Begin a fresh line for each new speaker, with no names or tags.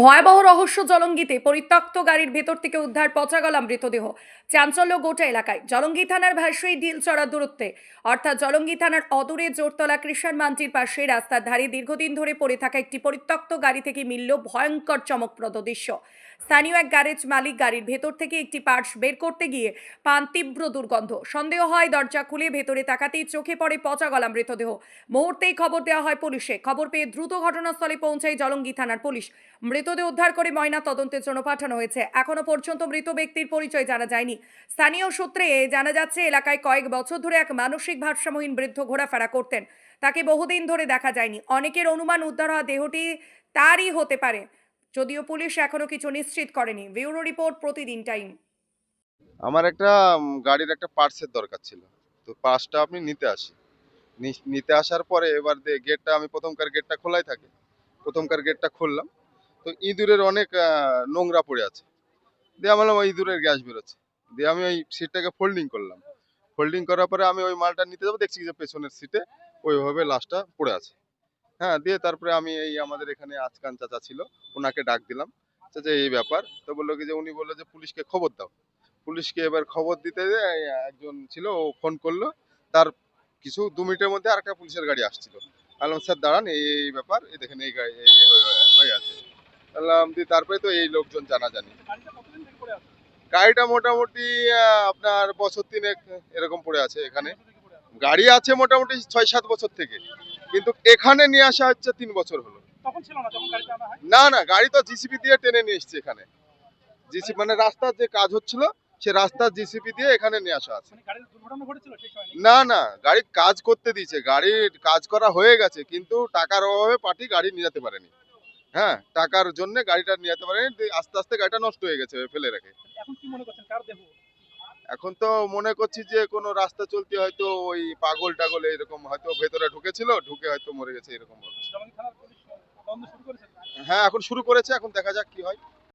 ভয়াবহ রহস্য জলঙ্গিতে পরিত্যক্ত গাড়ির ভেতর থেকে উদ্ধার পচা গলা মৃতদেহ। চাঞ্চল্য গোটা এলাকায়। জলঙ্গি থানার ভাষ্যই ঢিলচড়া দূরত্বে, অর্থাৎ জলঙ্গি থানার অদূরে জোরতলা কৃষাণ মান্ডির পাশে রাস্তার ধারে দীর্ঘদিন ধরে পড়ে থাকা একটি পরিত্যক্ত গাড়ি থেকে মিলল ভয়ঙ্কর চমকপ্রদ দৃশ্য। স্থানীয় এক গ্যারেজ মালিক গাড়ির ভেতর থেকে একটি পার্টস বের করতে গিয়ে পান তীব্র দুর্গন্ধ। সন্দেহ হয়, দরজা খুলে ভেতরে তাকাতেই চোখে পড়ে পচা গলা মৃতদেহ। মুহূর্তেই খবর দেওয়া হয় পুলিশে। খবর পেয়ে দ্রুত ঘটনাস্থলে পৌঁছায় জলঙ্গি থানার পুলিশ। মৃতদেহ উদ্ধার করে ময়না তদন্তের জন্য পাঠানো হয়েছে। এখনো পর্যন্ত মৃত ব্যক্তির পরিচয় জানা যায়নি। স্থানীয় সূত্রে জানা যাচ্ছে, এলাকায় কয়েক বছর ধরে এক মানসিক ভারসাম্যহীন বৃদ্ধ ঘোরাফেরা করতেন। তাকে বহুদিন ধরে দেখা যায়নি। অনেকের অনুমান উদ্ধার হওয়া দেহটি তারই হতে পারে, যদিও পুলিশ এখনো কিছু নিশ্চিত করেনি। ব্যুরো রিপোর্ট, প্রতিদিন টাইম।
আমার একটা গাড়ির একটা পার্টসের দরকার ছিল। তো পার্টসটা আপনি নিতে আসি। নিতে আসার পরে এবার গেটটা আমি প্রথমকার গেটটা খোলাই থাকে। প্রথমকার গেটটা খুললাম। তো ইঁদুরের অনেক নোংরা পড়ে আছে। দিয়ে আমি বললাম ওই ইঁদুরের গ্যাস বেরোচ্ছে। দিয়ে আমি ওই সিটটাকে ফোল্ডিং করলাম। ফোল্ডিং করার পরে আমি ওই মালটা নিতে যাবো, দেখছি যে পেছনের সিটে ওইভাবে লাশটা পড়ে আছে। হ্যাঁ, দিয়ে তারপরে আমি এই আমাদের এখানে আচকান চাচা ছিল, ওনাকে ডাক দিলাম। চাচা এই ব্যাপার। তো বললো কি যে উনি বললো যে পুলিশকে খবর দাও। পুলিশকে এবার খবর দিতে যে একজন ছিল, ও ফোন করলো। তার কিছু 2 মিনিটের মধ্যে আরেকটা পুলিশের গাড়ি আসছিল। বললাম স্যার দাঁড়ান, এই ব্যাপার, এই দেখেন এই গাড়ি এই হয়ে আছে। বললাম দিয়ে তারপরে তো এই লোকজন জানাজানি। গাড়িটা মোটামুটি আপনার বছর 3 এরকম পড়ে আছে এখানে। গাড়ি আছে মোটামুটি 6-7 বছর থেকে, কিন্তু এখানে নিয়ে আসা হচ্ছে 3 বছর হলো। না না, গাড়ি তো জিসিবি দিয়ে টেনে নিয়ে এসছে এখানে। জিসিবি মানে রাস্তার যে কাজ হচ্ছিল, সে রাস্তার জিসিবি দিয়ে এখানে নিয়ে আসা আছে। না না, গাড়ি কাজ করতে দিয়েছে, গাড়ির কাজ করা হয়ে গেছে, কিন্তু টাকার অভাবে পার্টি গাড়ি নিয়ে যেতে পারেনি। হ্যাঁ, টাকার জন্য গাড়িটা নিয়ে যেতে পারেনি, আস্তে আস্তে গাড়িটা নষ্ট হয়ে গেছে ফেলে রেখে। এখন তো মনে করছি যে কোনো রাস্তা চলতে হয়তো ওই পাগল টাগল এরকম হয়তো ভেতরে ঢুকেছিল, ঢুকে হয়তো মরে গেছে এরকম ভাবছি। হ্যাঁ, এখন শুরু করেছে, এখন দেখা যাক কি হয়।